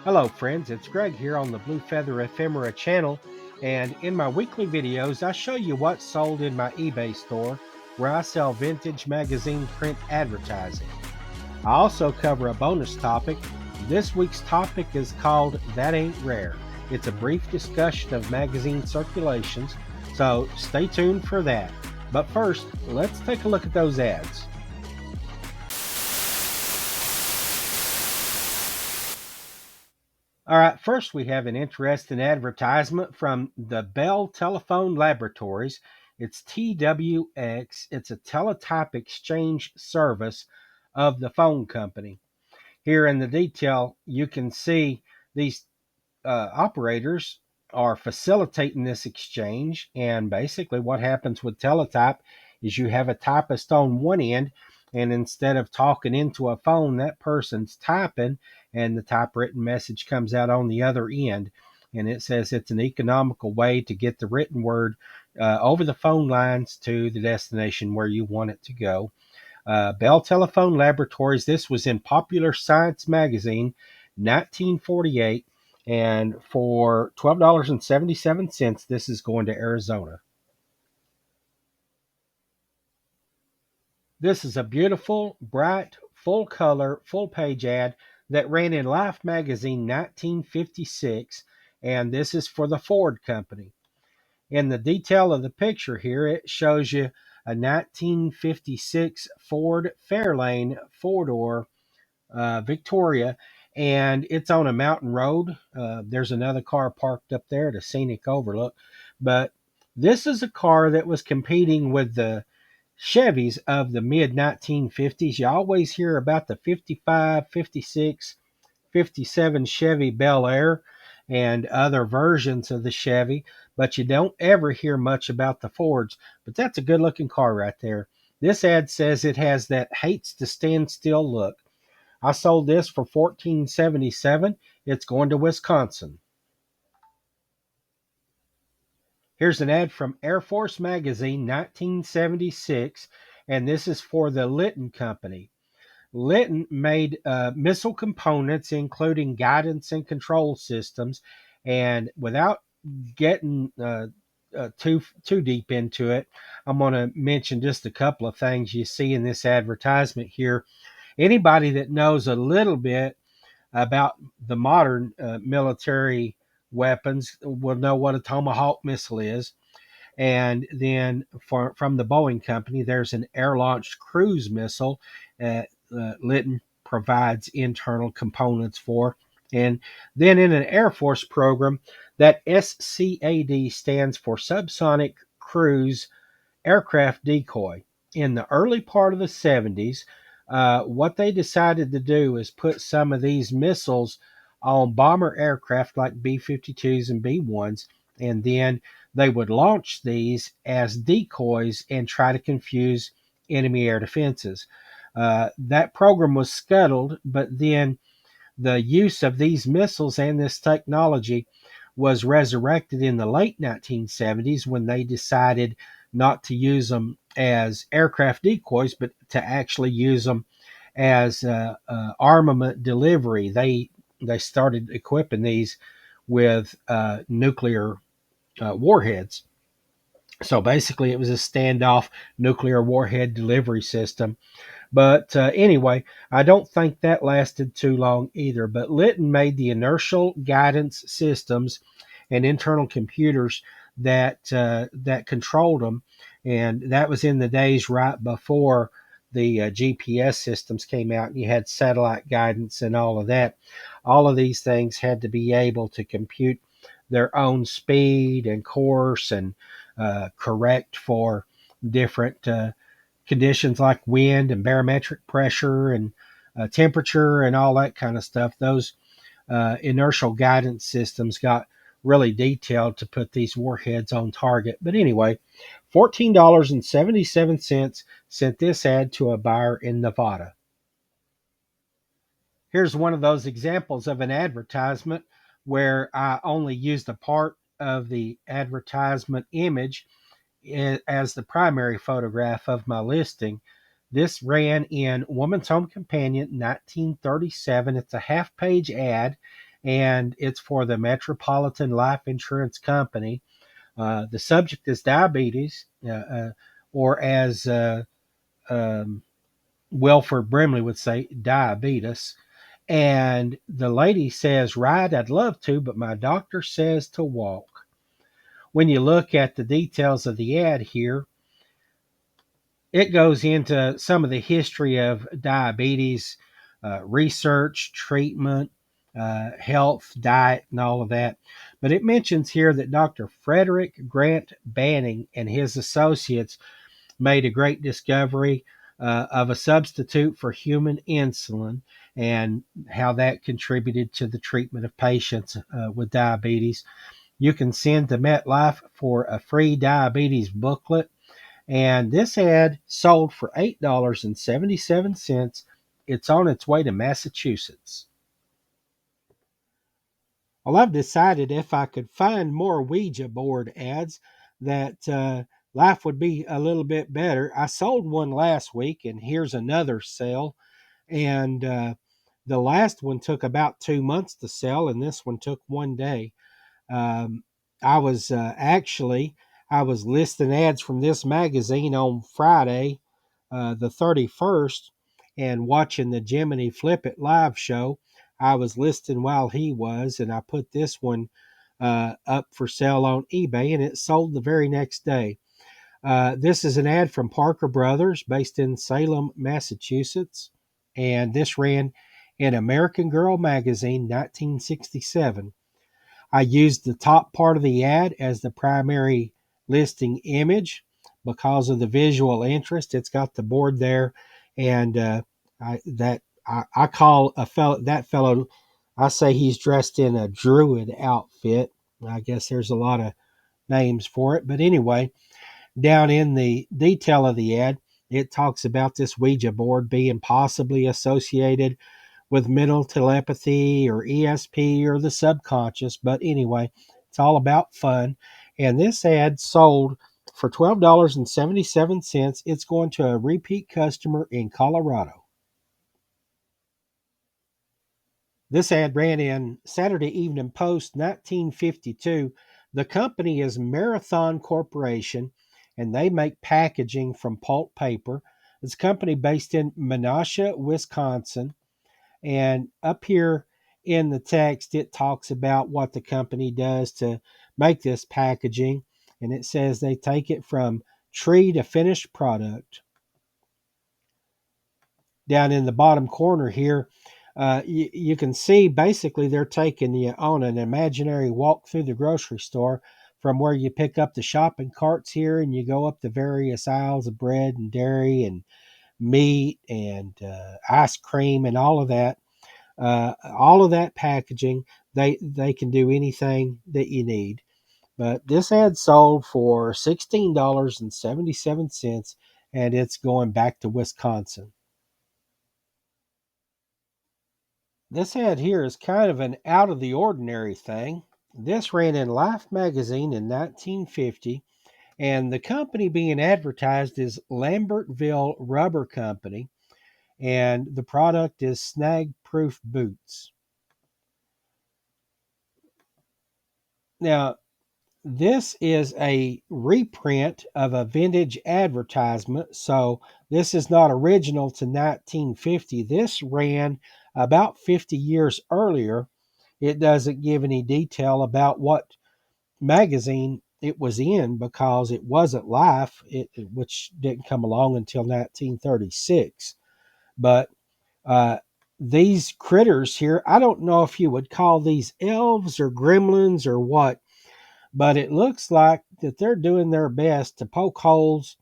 Hello friends, it's Greg here on the Blue Feather Ephemera channel, and in my weekly videos I show you what's sold in my eBay store where I sell vintage magazine print advertising. I also cover a bonus topic. This week's topic is called That Ain't Rare. It's a brief discussion of magazine circulations, so stay tuned for that. But first, let's take a look at those ads. All right, first we have an interesting advertisement from the Bell Telephone Laboratories. It's TWX. It's a teletype exchange service of the phone company. Here in the detail, you can see these operators are facilitating this exchange. And basically, what happens with teletype is you have a typist on one end, and instead of talking into a phone, that person's typing, and the typewritten message comes out on the other end. And it says it's an economical way to get the written word over the phone lines to the destination where you want it to go. Bell Telephone Laboratories. This was in Popular Science magazine, 1948, and for $12.77, this is going to Arizona. This is a beautiful, bright, full color, full page ad that ran in Life magazine 1956, and this is for the Ford company. In the detail of the picture here, it shows you a 1956 Ford Fairlane four-door Victoria, and it's on a mountain road. There's another car parked up there at a scenic overlook, but this is a car that was competing with the Chevys of the mid 1950s. You always hear about the 55, 56, 57 Chevy Bel Air and other versions of the Chevy, but you don't ever hear much about the Fords. But that's a good looking car right there. This ad says it has that hates to stand still look. I sold this for $14.77. It's going to Wisconsin. Here's an ad from Air Force Magazine, 1976, and this is for the Litton Company. Litton made missile components, including guidance and control systems, and without getting too deep into it, I'm going to mention just a couple of things you see in this advertisement here. Anybody that knows a little bit about the modern military weapons will know what a Tomahawk missile is. And then from the Boeing company, there's an air launched cruise missile that Litton provides internal components for. And then in an Air Force program, that SCAD stands for Subsonic Cruise Aircraft Decoy. In the early part of the 70s, what they decided to do is put some of these missiles on bomber aircraft like B 52s and B 1s, and then they would launch these as decoys and try to confuse enemy air defenses. That program was scuttled, but then the use of these missiles and this technology was resurrected in the late 1970s when they decided not to use them as aircraft decoys, but to actually use them as armament delivery. They started equipping these with nuclear warheads. So basically, it was a standoff nuclear warhead delivery system. But anyway, I don't think that lasted too long either. But Litton made the inertial guidance systems and internal computers that controlled them, and that was in the days right before the GPS systems came out, and you had satellite guidance and all of that. All of these things had to be able to compute their own speed and course and correct for different conditions like wind and barometric pressure and temperature and all that kind of stuff. Those inertial guidance systems got really detailed to put these warheads on target. But anyway, $14.77 sent this ad to a buyer in Nevada. Here's one of those examples of an advertisement where I only used a part of the advertisement image as the primary photograph of my listing. This ran in Woman's Home Companion 1937. It's a half page ad, and it's for the Metropolitan Life Insurance Company. The subject is diabetes, or as um, Wilford Brimley would say, diabetes. And the lady says, "Ride, I'd love to, but my doctor says to walk." When you look at the details of the ad here, it goes into some of the history of diabetes, research, treatment, health, diet, and all of that. But it mentions here that Dr. Frederick Grant Banning and his associates made a great discovery of a substitute for human insulin, and how that contributed to the treatment of patients with diabetes. You can send to MetLife for a free diabetes booklet, and this ad sold for $8.77. It's on its way to Massachusetts. Well, I've decided if I could find more Ouija board ads that life would be a little bit better. I sold one last week, and here's another sale. And the last one took about 2 months to sell, and this one took one day. Um, I was I was listing ads from this magazine on Friday, the 31st, and watching the Jiminy Flip It live show. I was listing while he was, and I put this one up for sale on eBay, and it sold the very next day. This is an ad from Parker Brothers, based in Salem, Massachusetts, and this ran in American Girl magazine, 1967. I used the top part of the ad as the primary listing image because of the visual interest. It's got the board there, and I call a fellow that fellow. I say he's dressed in a druid outfit. I guess there's a lot of names for it, but anyway, down in the detail of the ad, it talks about this Ouija board being possibly associated with mental telepathy or ESP or the subconscious. But anyway, it's all about fun. And this ad sold for $12.77. It's going to a repeat customer in Colorado. This ad ran in Saturday Evening Post, 1952. The company is Marathon Corporation, and they make packaging from pulp paper. It's a company based in Menasha, Wisconsin. And up here in the text, it talks about what the company does to make this packaging. And it says they take it from tree to finished product. Down in the bottom corner here, you can see basically they're taking you on an imaginary walk through the grocery store, from where you pick up the shopping carts here and you go up the various aisles of bread and dairy and meat and ice cream and all of that packaging. They can do anything that you need. But this ad sold for $16.77, and it's going back to Wisconsin. This ad here is kind of an out of the ordinary thing. This ran in Life magazine in 1950, and the company being advertised is Lambertville Rubber Company, and the product is snag proof boots. Now, this is a reprint of a vintage advertisement, so this is not original to 1950. This ran about 50 years earlier. It doesn't give any detail about what magazine it was in because it wasn't Life, which didn't come along until 1936. But uh, these critters here, I don't know if you would call these elves or gremlins or what, but it looks like that they're doing their best to poke holes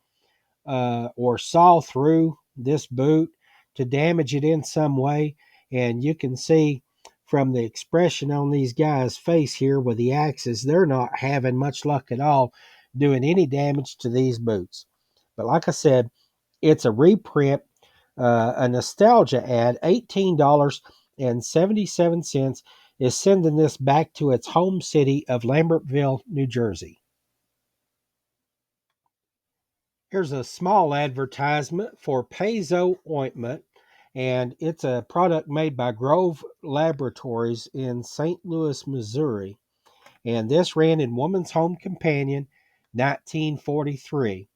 or saw through this boot to damage it in some way. And you can see from the expression on these guys' face here with the axes, they're not having much luck at all doing any damage to these boots. But like I said, it's a reprint, a nostalgia ad. $18.77 is sending this back to its home city of Lambertville, New Jersey. Here's a small advertisement for Paizo ointment, and it's a product made by Grove Laboratories in St. Louis, Missouri. And this ran in Woman's Home Companion, 1943.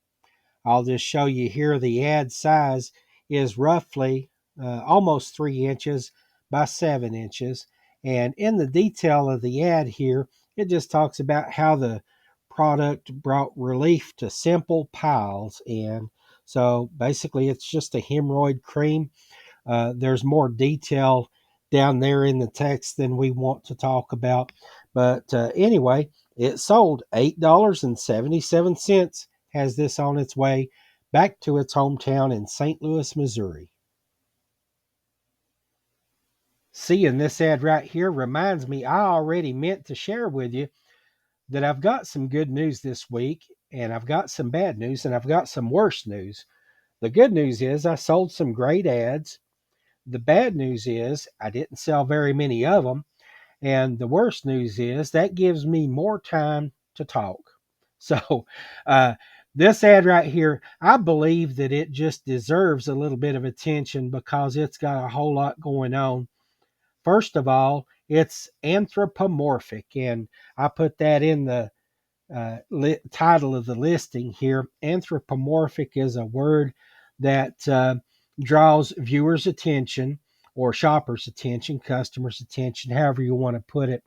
I'll just show you here the ad size is roughly almost 3 inches by 7 inches. And in the detail of the ad here, it just talks about how the product brought relief to simple piles. And so basically, it's just a hemorrhoid cream. There's more detail down there in the text than we want to talk about. But anyway, it sold $8.77, has this on its way back to its hometown in St. Louis, Missouri. Seeing this ad right here reminds me I already meant to share with you that I've got some good news this week, and I've got some bad news, and I've got some worse news. The good news is I sold some great ads. The bad news is I didn't sell very many of them. And the worst news is that gives me more time to talk. So, uh, this ad right here, I believe that it just deserves a little bit of attention because it's got a whole lot going on. First of all, it's anthropomorphic, and I put that in the title of the listing here. Anthropomorphic is a word that draws viewers' attention or shoppers' attention, customers' attention, however you want to put it.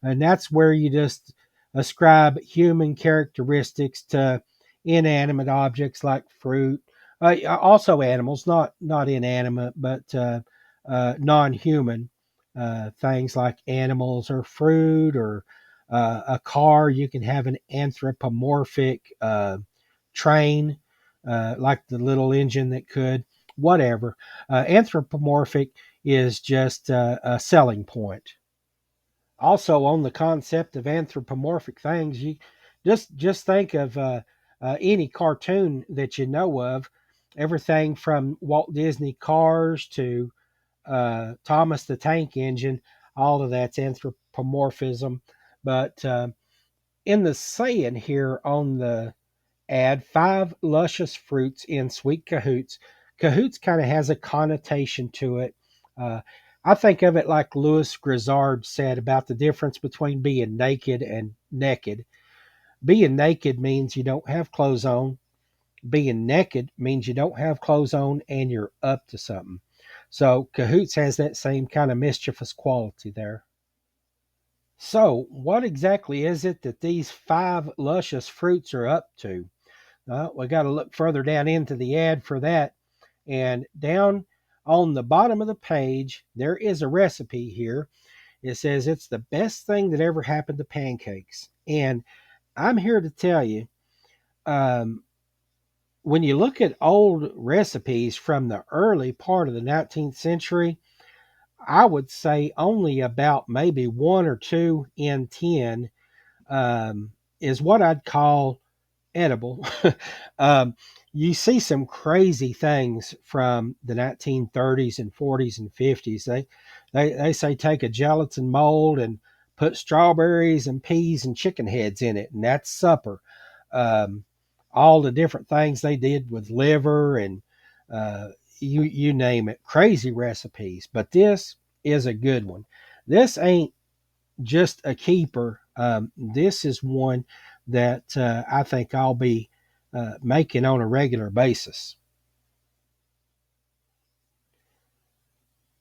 And that's where you just ascribe human characteristics to inanimate objects like fruit, also animals, not inanimate, but non-human things like animals or fruit or a car. You can have an anthropomorphic train, like the little engine that could, whatever. Anthropomorphic is just a selling point. Also, on the concept of anthropomorphic things, you just think of any cartoon that you know of, everything from Walt Disney Cars to Thomas the Tank Engine. All of that's anthropomorphism. But in the saying here on the ad, five luscious fruits in sweet cahoots. Cahoots kind of has a connotation to it. Uh, I think of it like Louis Grizzard said about the difference between being naked and naked. Being naked means you don't have clothes on. Being naked means you don't have clothes on and you're up to something. So cahoots has that same kind of mischievous quality there. So, what exactly is it that these five luscious fruits are up to? We got to look further down into the ad for that. And down on the bottom of the page, there is a recipe here. It says it's the best thing that ever happened to pancakes. And I'm here to tell you, um, when you look at old recipes from the early part of the 19th century, I would say only about maybe one or two in 10 is what I'd call edible. um, you see some crazy things from the 1930s and 40s and 50s. They say take a gelatin mold and put strawberries and peas and chicken heads in it, and that's supper. Um, all the different things they did with liver and uh, you name it, crazy recipes. But this is a good one. This ain't just a keeper. This is one that I think I'll be making on a regular basis.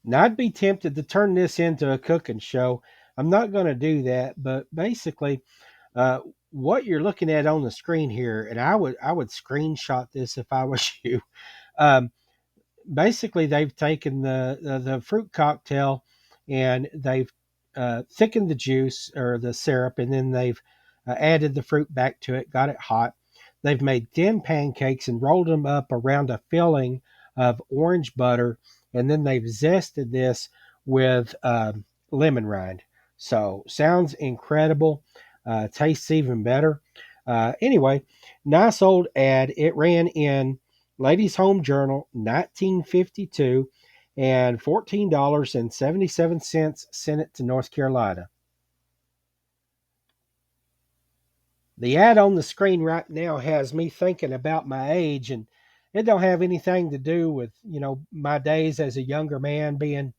Now, I'd be tempted to turn this into a cooking show. I'm not going to do that, but basically, uh, what you're looking at on the screen here, and I would screenshot this if I was you. Um, Basically they've taken the fruit cocktail and they've thickened the juice or the syrup, and then they've added the fruit back to it, got it hot. They've made thin pancakes and rolled them up around a filling of orange butter, and then they've zested this with lemon rind. So sounds incredible. Tastes even better. Anyway, nice old ad. It ran in Ladies Home Journal, 1952, and $14.77 sent it to North Carolina. The ad on the screen right now has me thinking about my age, and It don't have anything to do with, my days as a younger man being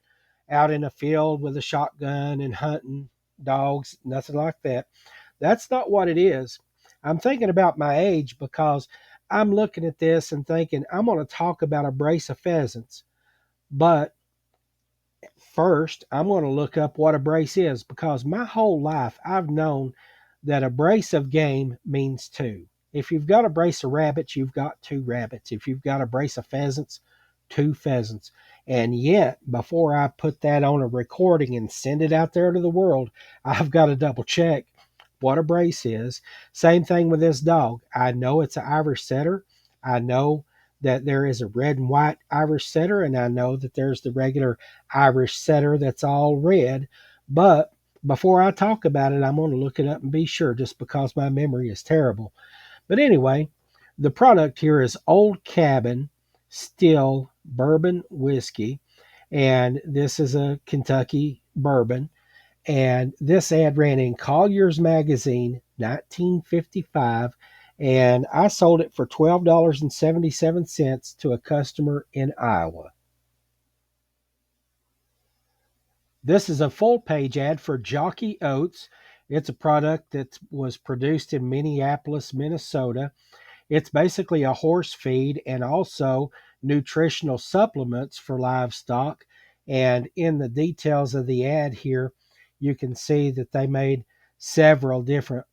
out in a field with a shotgun and hunting dogs, nothing like that. That's not what it is. I'm thinking about my age because I'm looking at this and thinking I'm going to talk about a brace of pheasants. But first, I'm going to look up what a brace is because my whole life I've known that a brace of game means two. If you've got a brace of rabbits, you've got two rabbits. If you've got a brace of pheasants, two pheasants. And yet, before I put that on a recording and send it out there to the world, I've got to double check what a brace is. Same thing with this dog. I know it's an Irish setter. I know that there is a red and white Irish setter, and I know that there's the regular Irish setter that's all red. But before I talk about it, I'm going to look it up and be sure just because my memory is terrible. But anyway, the product here is Old Cabin Still Bourbon Whiskey, and this is a Kentucky bourbon. And this ad ran in Collier's Magazine, 1955, and I sold it for $12.77 to a customer in Iowa. This is a full page ad for Jockey Oats. It's a product that was produced in Minneapolis, Minnesota. It's basically a horse feed and also nutritional supplements for livestock. And in the details of the ad here, you can see that they made several different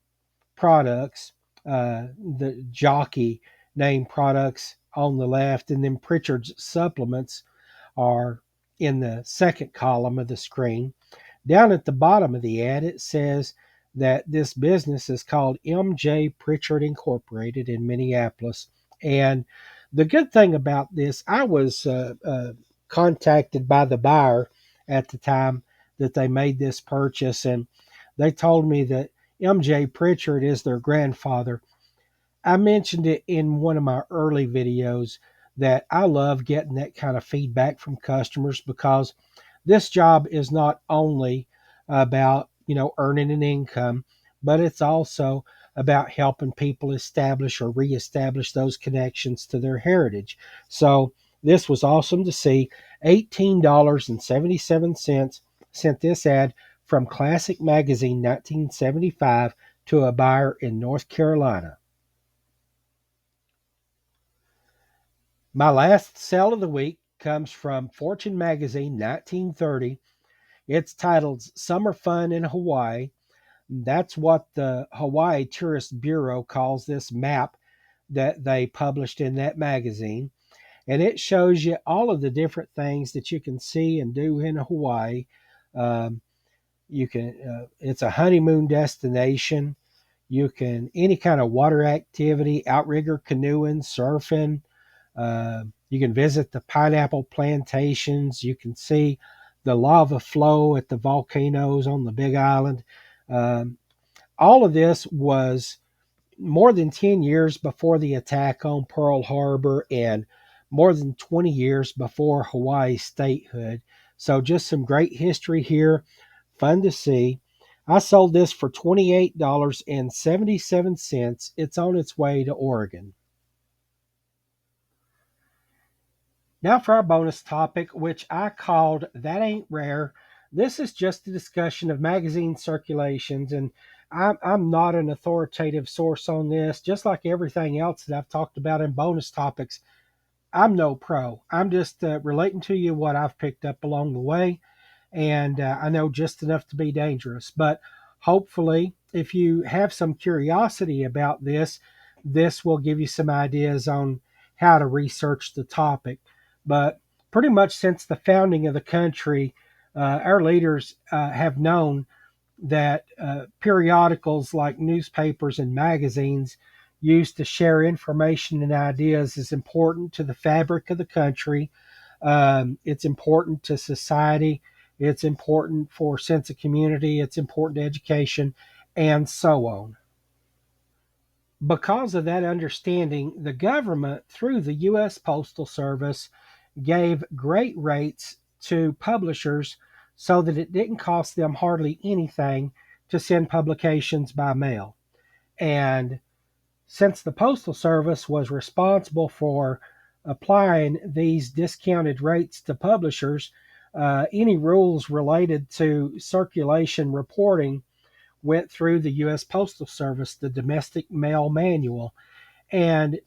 products. The Jockey name products on the left, and then Pritchard's supplements are in the second column of the screen. Down at the bottom of the ad, it says that this business is called MJ Pritchard Incorporated in Minneapolis. And the good thing about this, I was contacted by the buyer at the time that they made this purchase, and they told me that MJ Pritchard is their grandfather. I mentioned it in one of my early videos that I love getting that kind of feedback from customers because this job is not only about, earning an income, but it's also about helping people establish or reestablish those connections to their heritage. So this was awesome to see. $18.77 sent this ad from Classic Magazine 1975 to a buyer in North Carolina. My last sale of the week comes from Fortune Magazine 1930. It's titled Summer Fun in Hawaii. That's what the Hawaii Tourist Bureau calls this map that they published in that magazine. And it shows you all of the different things that you can see and do in Hawaii. Um, it's a honeymoon destination. You can, any kind of water activity, outrigger canoeing, surfing. You can visit the pineapple plantations. You can see the lava flow at the volcanoes on the Big Island. Um, all of this was more than 10 years before the attack on Pearl Harbor and more than 20 years before Hawaii's statehood. So, just some great history here. Fun to see. I sold this for $28.77. It's on its way to Oregon. Now for our bonus topic, which I called That Ain't Rare. This is just a discussion of magazine circulations, and I'm not an authoritative source on this. Just like everything else that I've talked about in bonus topics, I'm no pro. I'm just relating to you what I've picked up along the way, and I know just enough to be dangerous. But hopefully, if you have some curiosity about this, this will give you some ideas on how to research the topic. But pretty much since the founding of the country, our leaders have known that periodicals like newspapers and magazines used to share information and ideas is important to the fabric of the country. It's important to society. It's important for sense of community. It's important to education, and so on. Because of that understanding, the government, through the U.S. Postal Service, gave great rates to publishers so that it didn't cost them hardly anything to send publications by mail. And since the Postal Service was responsible for applying these discounted rates to publishers, any rules related to circulation reporting went through the U.S. Postal Service, the Domestic Mail Manual. And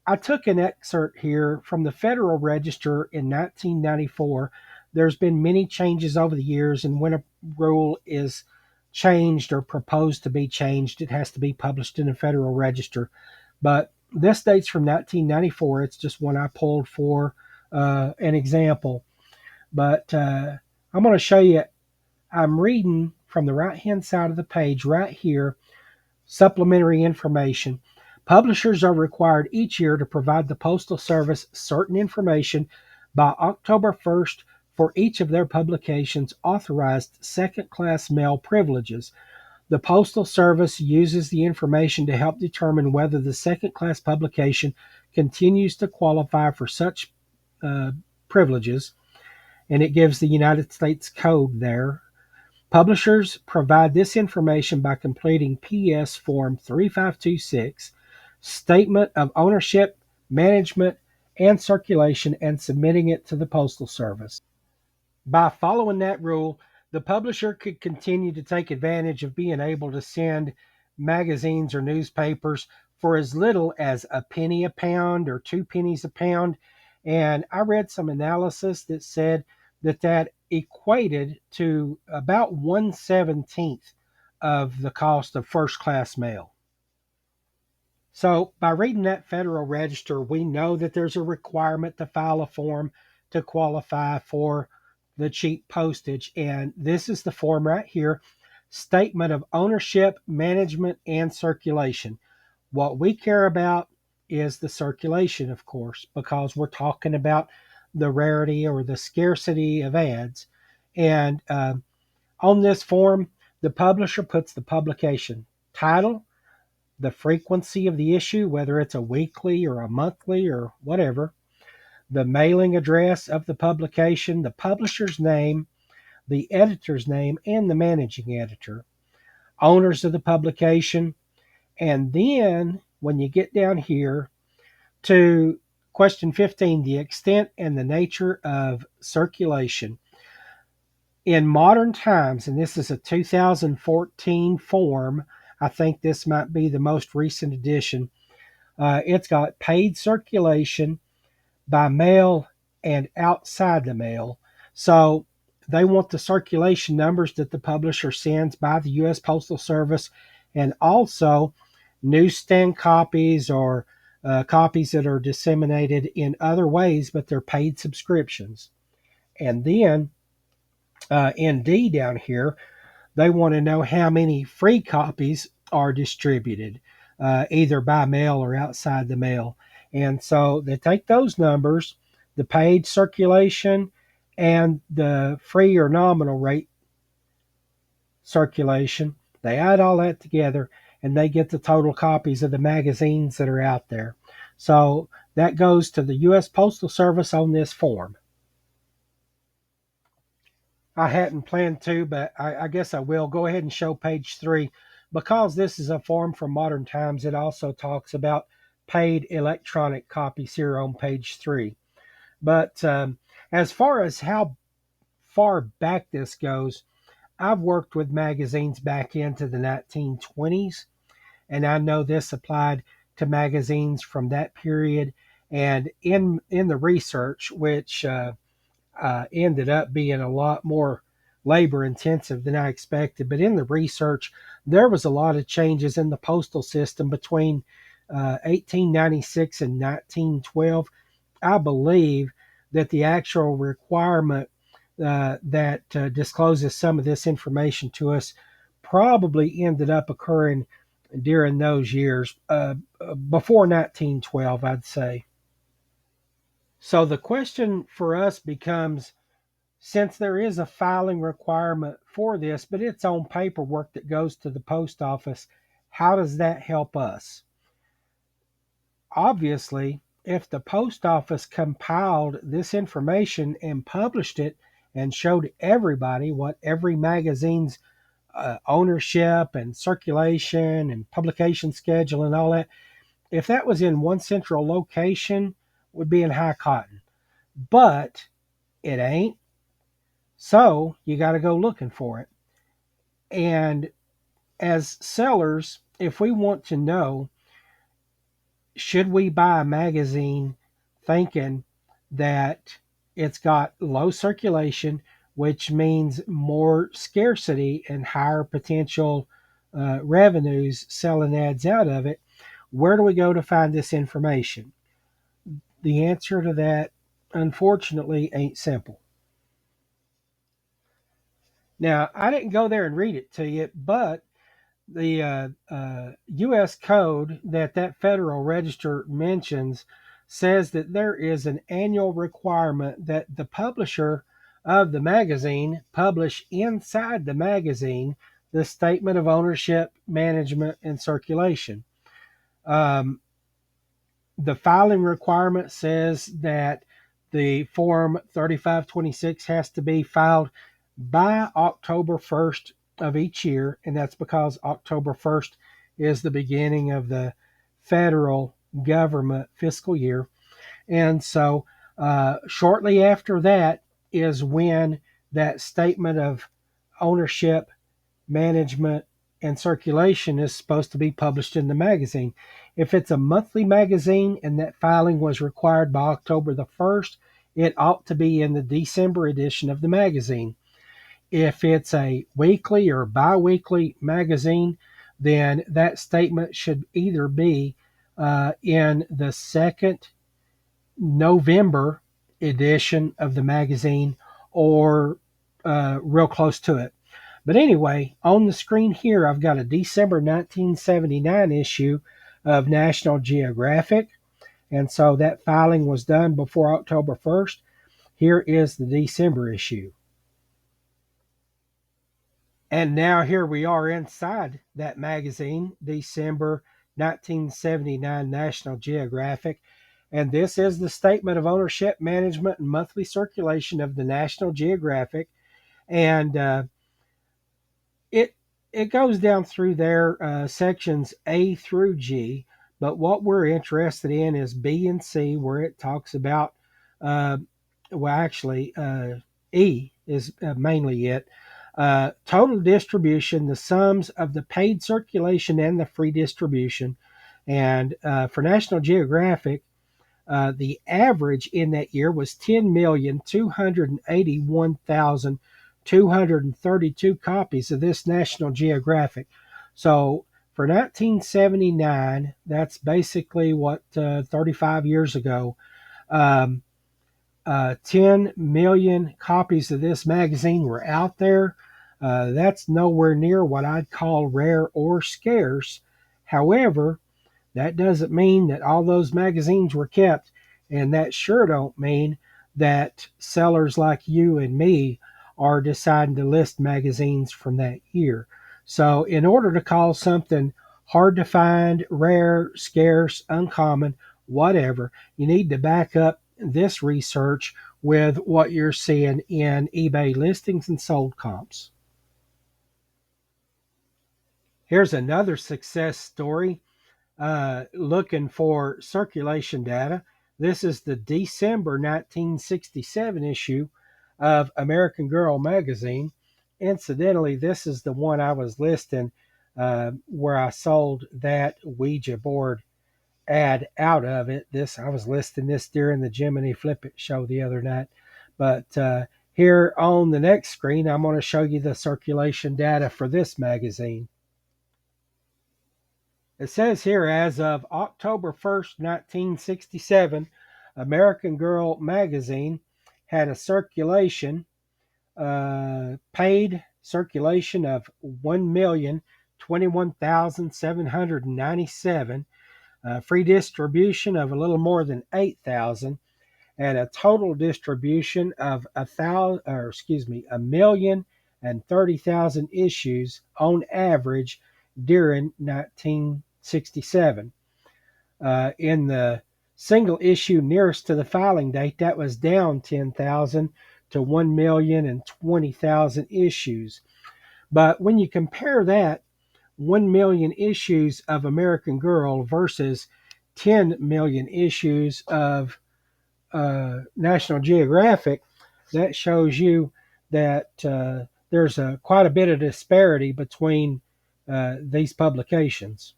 I took an excerpt here from the Federal Register in 1994. There's been many changes over the years, and when a rule is changed or proposed to be changed, it has to be published in the Federal Register. But this date's from 1994. It's just one I pulled for an example. But I'm going to show you. I'm reading from the right hand side of the page right here. Supplementary information. Publishers are required each year to provide the Postal Service certain information by October 1st for each of their publications authorized second-class mail privileges. The Postal Service uses the information to help determine whether the second-class publication continues to qualify for such privileges, and it gives the United States Code there. Publishers provide this information by completing PS Form 3526, Statement of Ownership, Management, and Circulation, and submitting it to the Postal Service. By following that rule, the publisher could continue to take advantage of being able to send magazines or newspapers for as little as a penny a pound or 2 pennies a pound. And I read some analysis that said that equated to about 1/17 of the cost of first class mail. So by reading that Federal Register, we know that there's a requirement to file a form to qualify for the cheap postage. And this is the form right here: Statement of Ownership, Management, and Circulation. What we care about is the circulation, of course, because we're talking about the rarity or the scarcity of ads. And on this form, the publisher puts the publication title, the frequency of the issue, whether it's a weekly or a monthly or whatever, the mailing address of the publication, the publisher's name, the editor's name, and the managing editor, owners of the publication. And then when you get down here to question 15, the extent and the nature of circulation. In modern times, and this is a 2014 form, I think this might be the most recent edition. It's got paid circulation by mail and outside the mail. So they want the circulation numbers that the publisher sends by the U.S. Postal Service, and also newsstand copies or copies that are disseminated in other ways, but they're paid subscriptions. And then in D down here, they want to know how many free copies are distributed, either by mail or outside the mail. And so they take those numbers, the paid circulation and the free or nominal rate circulation, they add all that together and they get the total copies of the magazines that are out there. So that goes to the U.S. Postal Service on this form. I hadn't planned to, but I guess I will. Go ahead and show page 3. Because this is a form from modern times, it also talks about paid electronic copies here on page 3. But as far as how far back this goes, I've worked with magazines back into the 1920s, and I know this applied to magazines from that period. And in the research, which ended up being a lot more labor intensive than I expected. But in the research, there was a lot of changes in the postal system between 1896 and 1912. I believe that the actual requirement that discloses some of this information to us probably ended up occurring during those years, before 1912, I'd say. So the question for us becomes, since there is a filing requirement for this, but it's on paperwork that goes to the post office, how does that help us? Obviously, if the post office compiled this information and published it and showed everybody what every magazine's ownership and circulation and publication schedule and all that, if that was in one central location, would be in high cotton, but it ain't. So you got to go looking for it. And as sellers, if we want to know, should we buy a magazine thinking that it's got low circulation, which means more scarcity and higher potential revenues selling ads out of it? Where do we go to find this information? The answer to that, unfortunately, ain't simple. Now, I didn't go there and read it to you, but the U.S. code that Federal Register mentions says that there is an annual requirement that the publisher of the magazine publish inside the magazine the statement of ownership, management, and circulation. Um, the filing requirement says that the Form 3526 has to be filed by October 1st of each year, and that's because October 1st is the beginning of the federal government fiscal year. And so shortly after that is when that statement of ownership, management, and circulation is supposed to be published in the magazine. If it's a monthly magazine and that filing was required by October the 1st, it ought to be in the December edition of the magazine. If it's a weekly or bi weekly magazine, then that statement should either be in the second November edition of the magazine or real close to it. But anyway, on the screen here, I've got a December 1979 issue of National Geographic. And so that filing was done before October 1st. Here is the December issue. And now here we are inside that magazine, December 1979 National Geographic. And this is the statement of ownership, management, and monthly circulation of the National Geographic. And it it goes down through there, sections A through G. But what we're interested in is B and C, where it talks about, uh, well, actually, E is mainly it. Total distribution, the sums of the paid circulation and the free distribution. And for National Geographic, the average in that year was 10,281,232 copies of this National Geographic. So for 1979, that's basically what, 35 years ago, um, 10 million copies of this magazine were out there. That's nowhere near what I'd call rare or scarce. However, that doesn't mean that all those magazines were kept, and that sure don't mean that sellers like you and me are deciding to list magazines from that year. So, in order to call something hard to find, rare, scarce, uncommon, whatever, you need to back up this research with what you're seeing in eBay listings and sold comps. Here's another success story looking for circulation data. This is the December 1967 issue of American Girl magazine. Incidentally, this is the one I was listing where I sold that Ouija board ad out of it. This I was listing this during the Jiminy Flip It show the other night. But here on the next screen, I'm going to show you the circulation data for this magazine. It says here, as of October 1st, 1967, American Girl magazine had a circulation, paid circulation of 1,021,797, free distribution of a little more than 8,000, and a total distribution of a million and 30,000 issues on average during 1967. In the single issue nearest to the filing date, that was down 10,000 to 1,020,000 issues. But when you compare that 1 million issues of American Girl versus 10 million issues of National Geographic, that shows you that there's quite a bit of disparity between these publications.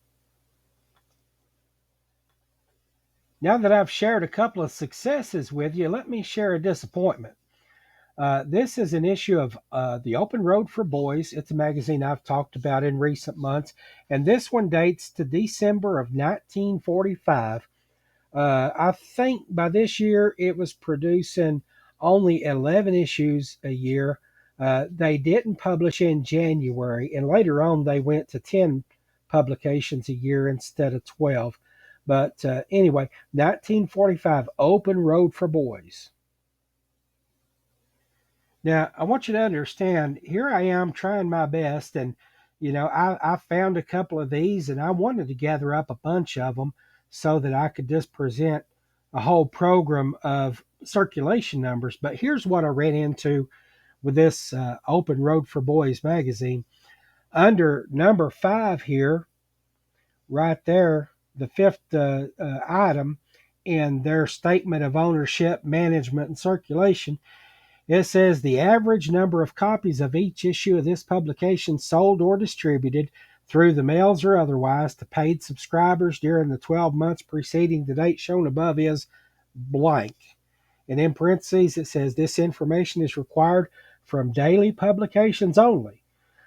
Now that I've shared a couple of successes with you, let me share a disappointment. This is an issue of The Open Road for Boys. It's a magazine I've talked about in recent months, and this one dates to December of 1945. I think by this year it was producing only 11 issues a year. They didn't publish in January, and later on they went to 10 publications a year instead of 12. But anyway, 1945, Open Road for Boys. Now, I want you to understand, here I am trying my best, and I found a couple of these, and I wanted to gather up a bunch of them so that I could just present a whole program of circulation numbers. But here's what I ran into with this Open Road for Boys magazine. Under number 5 here, right there, the fifth item in their statement of ownership, management, and circulation, it says the average number of copies of each issue of this publication sold or distributed through the mails or otherwise to paid subscribers during the 12 months preceding the date shown above is blank. And in parentheses, it says this information is required from daily publications only.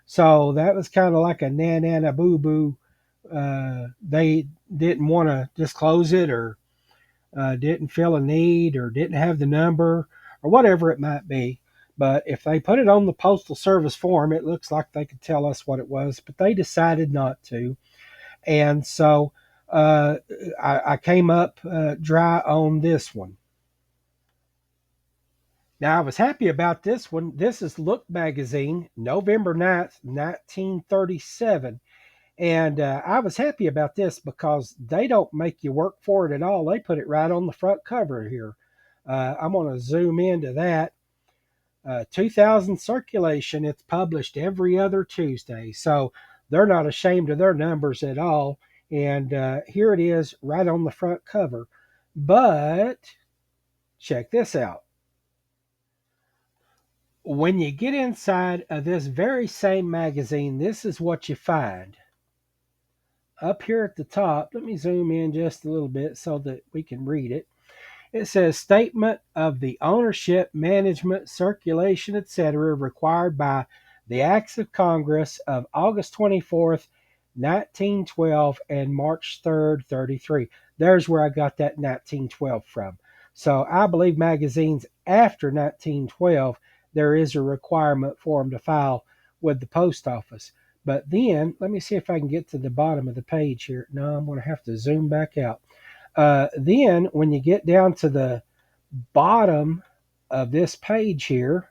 So that was kind of like a na boo boo. They didn't want to disclose it, or didn't feel a need, or didn't have the number, or whatever it might be. But if they put it on the Postal Service form, it looks like they could tell us what it was, but they decided not to. And so I came up dry on this one. Now, I was happy about this one. This is Look Magazine, November 9th, 1937. And I was happy about this because they don't make you work for it at all. They put it right on the front cover here. I'm going to zoom into that. 2000 circulation. It's published every other Tuesday. So they're not ashamed of their numbers at all. And here it is right on the front cover. But check this out. When you get inside of this very same magazine, this is what you find. Up here at the top, let me zoom in just a little bit so that we can read it. It says statement of the ownership, management, circulation, etc., required by the acts of Congress of August 24th, 1912 and March 3rd, 33. There's where I got that 1912 from. So I believe magazines after 1912, there is a requirement for them to file with the post office. But then, let me see if I can get to the bottom of the page here. No, I'm going to have to zoom back out. Then, when you get down to the bottom of this page here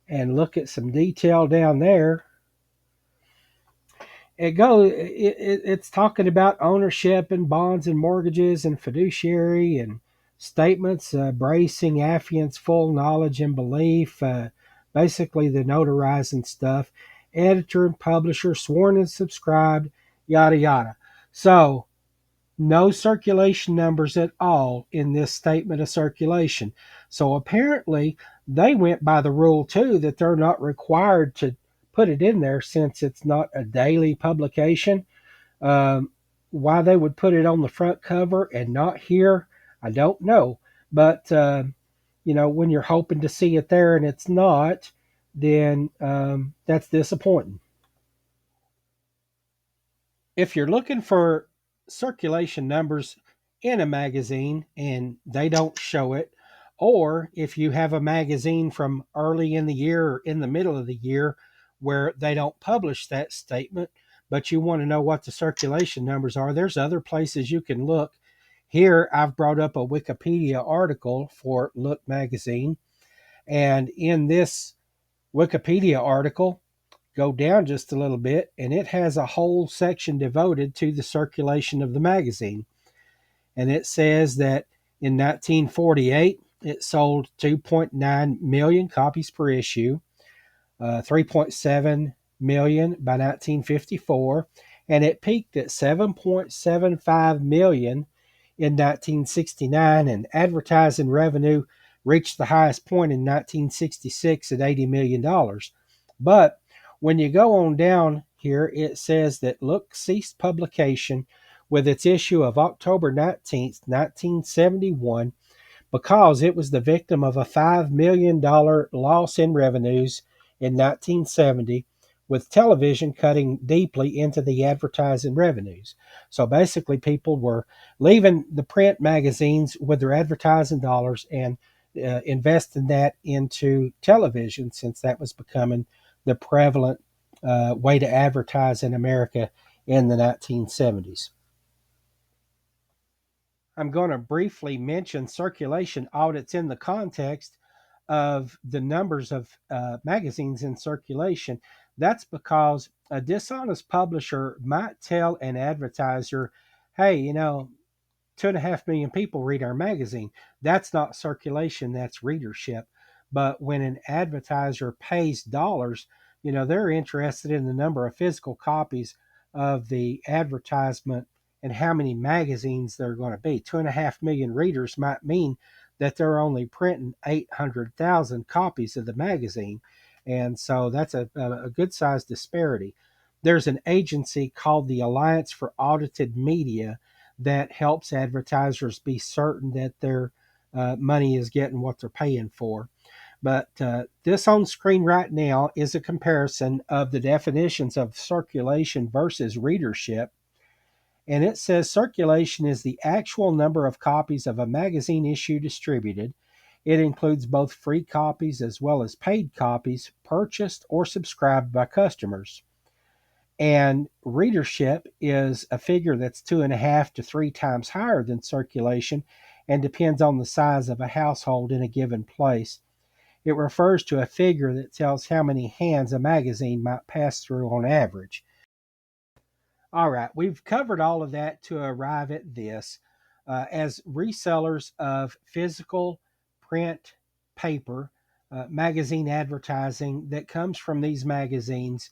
and look at some detail down there, it's talking about ownership and bonds and mortgages and fiduciary and statements, bracing affiance, full knowledge and belief, basically the notarizing stuff, editor and publisher, sworn and subscribed, yada yada. So no circulation numbers at all in this statement of circulation. So apparently they went by the rule too that they're not required to put it in there since it's not a daily publication. Why they would put it on the front cover and not here, I don't know. But when you're hoping to see it there and it's not, then that's disappointing. If you're looking for circulation numbers in a magazine and they don't show it, or if you have a magazine from early in the year or in the middle of the year where they don't publish that statement, but you want to know what the circulation numbers are, there's other places you can look. Here, I've brought up a Wikipedia article for Look Magazine, and in this Wikipedia article, go down just a little bit, and it has a whole section devoted to the circulation of the magazine. And it says that in 1948, it sold 2.9 million copies per issue, 3.7 million by 1954, and it peaked at 7.75 million in 1969, and advertising revenue reached the highest point in 1966 at $80 million. But when you go on down here, it says that Look ceased publication with its issue of October 19th, 1971, because it was the victim of a $5 million loss in revenues in 1970, with television cutting deeply into the advertising revenues. So basically, people were leaving the print magazines with their advertising dollars and investing that into television, since that was becoming the prevalent way to advertise in America in the 1970s. I'm going to briefly mention circulation audits in the context of the numbers of magazines in circulation. That's because a dishonest publisher might tell an advertiser, hey, 2.5 million people read our magazine. That's not circulation, that's readership. But when an advertiser pays dollars, they're interested in the number of physical copies of the advertisement and how many magazines there are going to be. 2.5 million readers might mean that they're only printing 800,000 copies of the magazine. And so that's a good sized disparity. There's an agency called the Alliance for Audited Media that helps advertisers be certain that their money is getting what they're paying for. But this on screen right now is a comparison of the definitions of circulation versus readership. And it says circulation is the actual number of copies of a magazine issue distributed. It includes both free copies as well as paid copies purchased or subscribed by customers. And readership is a figure that's 2.5 to 3 times higher than circulation and depends on the size of a household in a given place. It refers to a figure that tells how many hands a magazine might pass through on average. All right, we've covered all of that to arrive at this. As resellers of physical print paper, magazine advertising that comes from these magazines,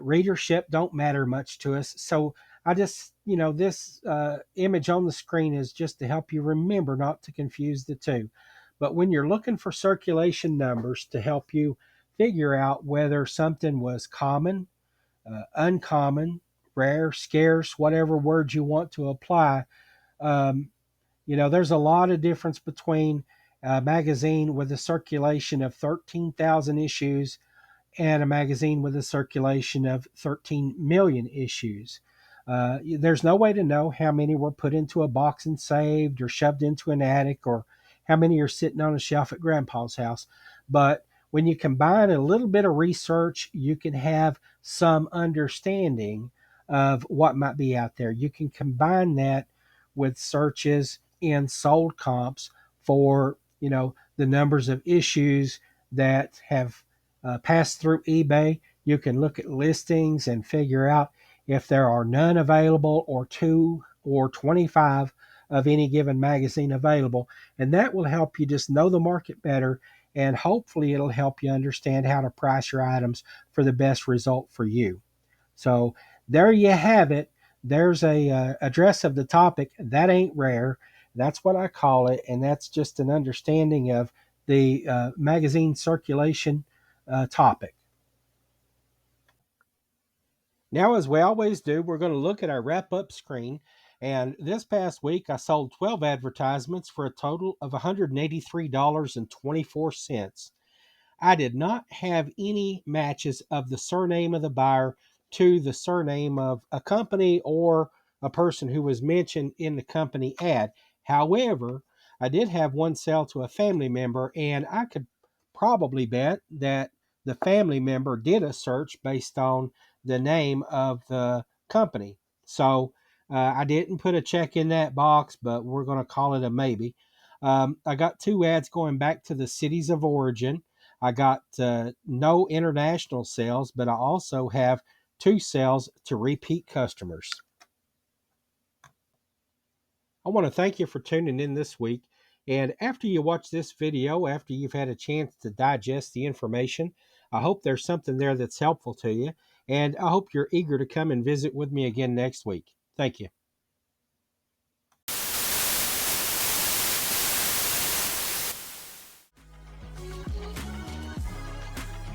readership don't matter much to us. So I just, this image on the screen is just to help you remember not to confuse the two. But when you're looking for circulation numbers to help you figure out whether something was common, uncommon, rare, scarce, whatever words you want to apply. Um, there's a lot of difference between a magazine with a circulation of 13,000 issues and a magazine with a circulation of 13 million issues. There's no way to know how many were put into a box and saved or shoved into an attic, or how many are sitting on a shelf at grandpa's house. But when you combine a little bit of research, you can have some understanding of what might be out there. You can combine that with searches in sold comps for, the numbers of issues that have passed through eBay. You can look at listings and figure out if there are none available, or 2 or 25 of any given magazine available. And that will help you just know the market better. And hopefully it'll help you understand how to price your items for the best result for you. So there you have it. There's a address of the topic. That ain't rare. That's what I call it. And that's just an understanding of the magazine circulation topic. Now, as we always do, we're going to look at our wrap up screen. And this past week, I sold 12 advertisements for a total of $183.24. I did not have any matches of the surname of the buyer to the surname of a company or a person who was mentioned in the company ad. However, I did have one sell to a family member, and I could probably bet that the family member did a search based on the name of the company. So I didn't put a check in that box, but we're going to call it a maybe. I got 2 ads going back to the cities of origin. I got no international sales, but I also have 2 sales to repeat customers. I want to thank you for tuning in this week. And after you watch this video, after you've had a chance to digest the information, I hope there's something there that's helpful to you. And I hope you're eager to come and visit with me again next week. Thank you.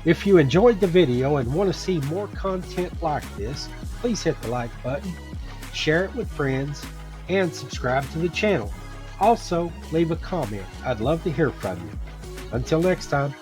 If you enjoyed the video and want to see more content like this, please hit the like button, share it with friends, and subscribe to the channel. Also, leave a comment. I'd love to hear from you. Until next time.